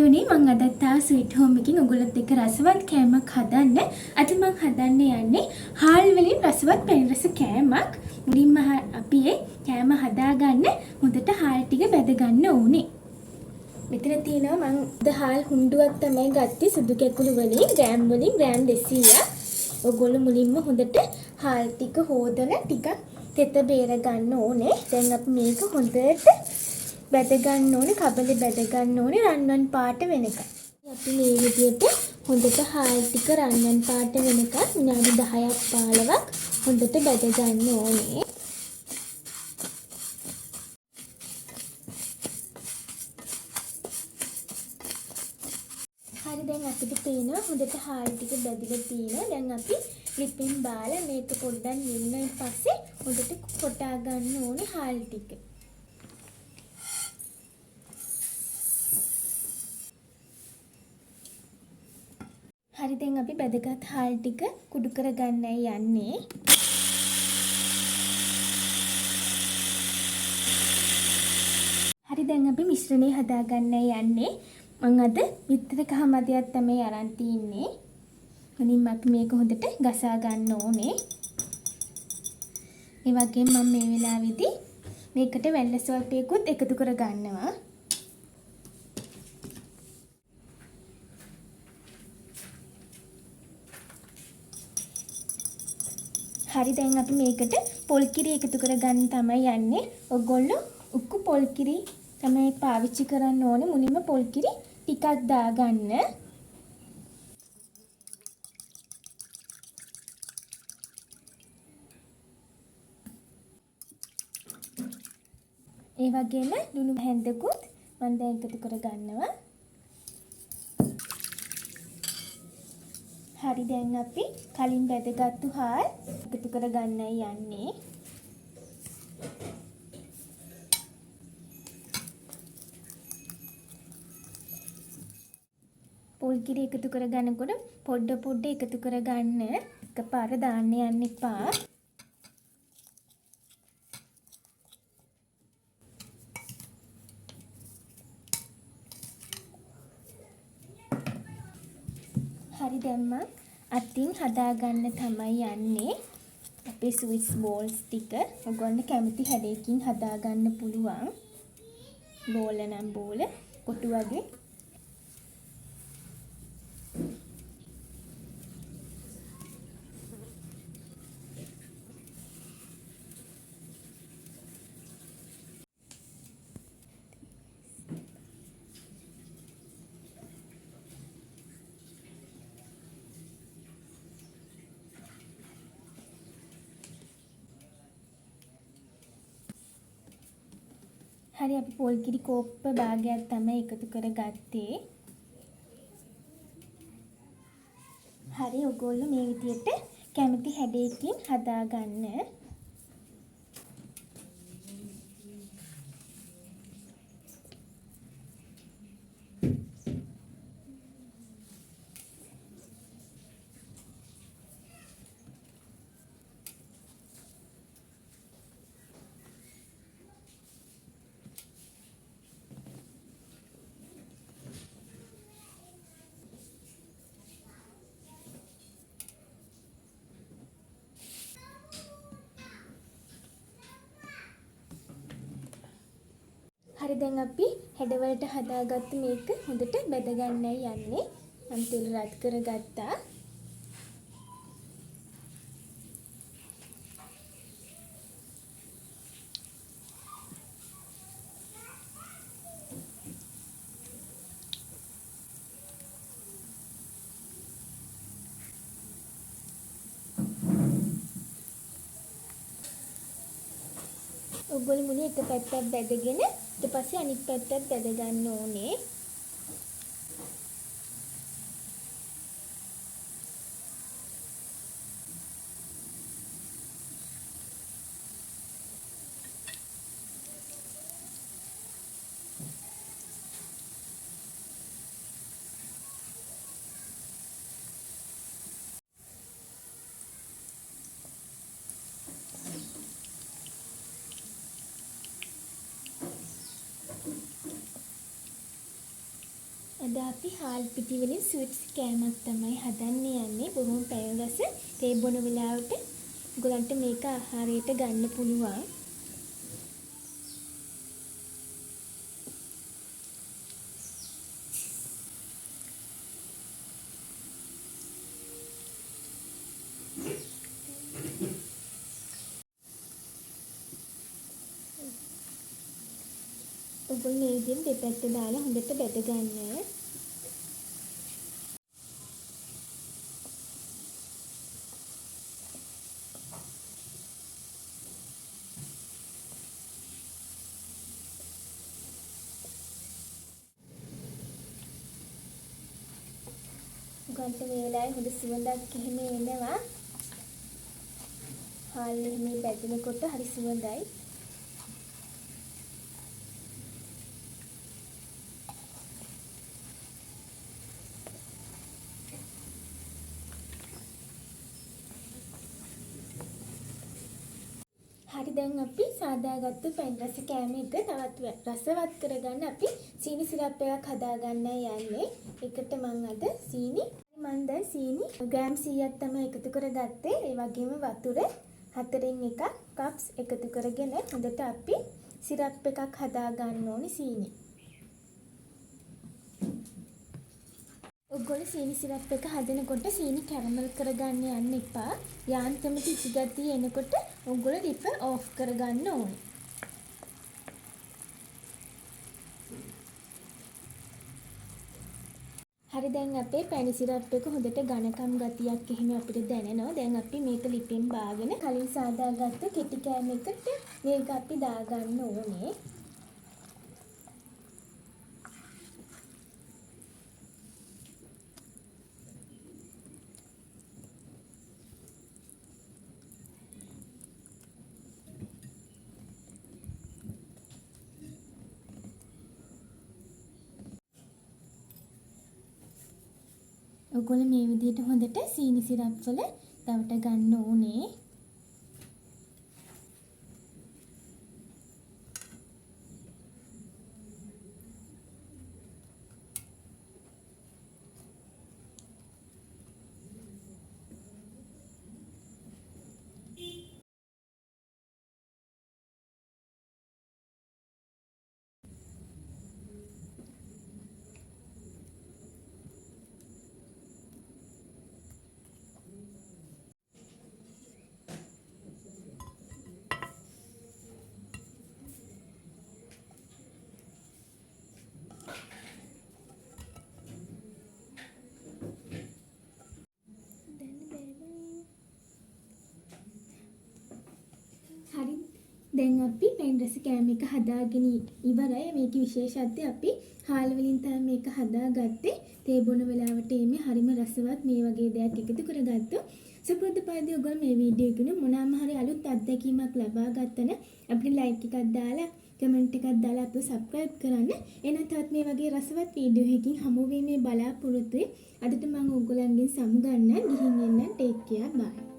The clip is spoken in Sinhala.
යාළුවනේ මම අදත් ආ ස්වීට් හෝම් එකකින් ඔයගොල්ලොත් එක්ක රසවත් කෑමක් හදන්න. අද මම හදන්න යන්නේ හාල් වලින් රසවත් පැණි රස කෑමක්. මුලින්ම අපි ඒ කෑම හදාගන්න හොඳට හාල් ටික බැද ගන්න ඕනේ. මෙතන තියෙනවා මම හාල් හුණ්ඩුවක් තමයි ගත්තේ සුදු කැකුළු වලින් ග්‍රෑම් 200ක්. ඔයගොල්ලෝ මුලින්ම හොඳට හාල් ටික හොදලා ටිකක් තෙත බේර ගන්න ඕනේ. දැන් අපි මේක හොඳට බැද ගන්න ඕනේ, කබලේ බැද ගන්න ඕනේ රන්වන් පාට වෙනකන්. අපි මේ විදිහට හොඳට හාල් ටික රන්වන් පාට වෙනකන් විනාඩි 10ක් 15ක් හොඳට බැද ගන්න ඕනේ. හරි දැන් අපිට පේනවා හොඳට හාල් ටික බැදලා තියෙනවා. දැන් අපි ලිපෙන් බාලා මේක පොඩ්ඩක් නිවුනයින් පස්සේ හොඳට කොටා ගන්න ඕනේ හාල් ටික. හරි දැන් අපි බැදගත් හාල් ටික කුඩු කරගන්නයි යන්නේ. හරි දැන් අපි මිශ්‍රණය හදාගන්නයි යන්නේ. මම අද විතර කහමදයක් තමයි අරන් තින්නේ. මුලින්ම අපි මේක හොඳට ගසා ගන්න ඕනේ. ඒ වගේම මම මේ වෙලාවේදී මේකට වැල්ල ස්වල්පයකුත් එකතු කර ගන්නවා. හරි දැන් අපි මේකට පොල් කිරි එකතු කරගන්න තමයි යන්නේ. ඔයගොල්ලෝ උක්කු පොල් කිරි තමයි පාවිච්චි කරන්න ඕනේ. මුලින්ම පොල් කිරි ටිකක් දාගන්න. ඒ වගේම ලුණු හැන්දකුත් මම දැන් එකතු කරගන්නවා. හරි දැන් අපි කලින් බැදගත්තු හාල් එකතු කරගන්නයි යන්නේ. පොල් කිරි එකතු කරගන්නකොට පොඩ එකතු කරගන්න. එකපාර දාන්න යන්න එපා. හරි දැන් මම අතින් හදාගන්න තමයි යන්නේ. අපේ ස්විස් බෝල්ස් ටික ඔයගොල්ලෝ කැමති හැඩයකින් හදාගන්න පුළුවන්. බෝල නම් බෝල කොටු වගේ. හරි අපි පොල් කිරි කෝප්ප භාගයක් තමයි එකතු කරගත්තේ. හරි ඔයගොල්ලෝ මේ විදිහට කැමති හැඩයකින් හදාගන්න. හරි දැන් අපි හැඩවලට හදාගත්ත මේක හොඳට බැද ගන්නයි යන්නේ. මම තෙල් රත් කරගත්තා. ඔයගොල්ලෝ මුලින් එක පැත්තක් බැදගෙන ඊට පස්සේ අනිත් පැත්තත් බැද ගන්න ඕනේ. අද අපි හාල් පිටි වලින් ස්වීට්ස් කෑමක් තමයි හදන්න යන්නේ. බොහොම පැය රස තේ බොන වෙලාවට ඔයගලන්ට මේක ආහාරයට ගන්න පුළුවන්. ඔයගොල්ලෝ මේ විදිහට දෙපැත්ත දාලා හොඳට බැද ගන්න. ගන්ට මේ වෙලාවේ හොඳ සුවඳක් එහෙම එනවා. හාල් එහෙම බැදෙනකොට හරි සුවඳයි. හරි දැන් අපි සාදාගත්තු පැන් රස කෑම එක තවත් රසවත් කරගන්න අපි සීනි සිරප් එකක් හදාගන්න යන්නේ. ඒකට මම අද දැන් සීනි ග්‍රෑම් 100ක් තමයි එකතු කරගත්තේ. ඒ වගේම වතුර 4න් 1 කප්ස් එකතු කරගෙන හොඳට අපි සිරප් එකක් හදාගන්න ඕනේ සීනි. ඔයගොල්ලෝ සීනි සිරප් එක හදනකොට සීනි කැරමල් කරගන්න යන්න එපා. යාන්ත්‍රම කිසි ගතිය එනකොට ඔයගොල්ලෝ ලිප ඕෆ් කරගන්න ඕනේ. හරි දැන් අපේ පැණි සිරප් එක හොඳට ඝනකම් ගතියක් එහෙම අපිට දැනෙනවා. දැන් අපි මේක ලිපෙන් බාගෙන කලින් සාදාගත්ත කෙටි කෑම එකට මේක අපි දාගන්න ඕනේ. ඔයගොල්ලෝ මේ විදිහට හොඳට සීනි සිරප් වල රවට ගන්න ඕනේ. හරි දැන් අපි පැන් රස කෑම එක හදාගෙන ඉවරයි. මේකේ විශේෂත්වය අපි හාල් වලින් තමයි මේක හදාගත්තේ. තේ බොන වෙලාවට එමේ හරිම රසවත් මේ වගේ දෙයක් එකතු කරගත්තොත් සුපුරුදු පරිදි ඔයගොල්ලෝ මේ වීඩියෝ එකේ මොනවාම හරි අලුත් අත්දැකීමක් ලබා ගන්න අපිට ලයික් එකක් දාලා කමෙන්ට් එකක් දාලා අපිව සබ්ස්ක්‍රයිබ් කරන්න. එහෙනම් තවත් මේ වගේ රසවත් වීඩියෝ එකකින් හමු වීමේ බලාපොරොත්තුයි. අදට මම ඔයගොල්ලන්ගෙන් සමු ගන්න ගිහින් එන්න. ටේක් කෙයාර් බයි.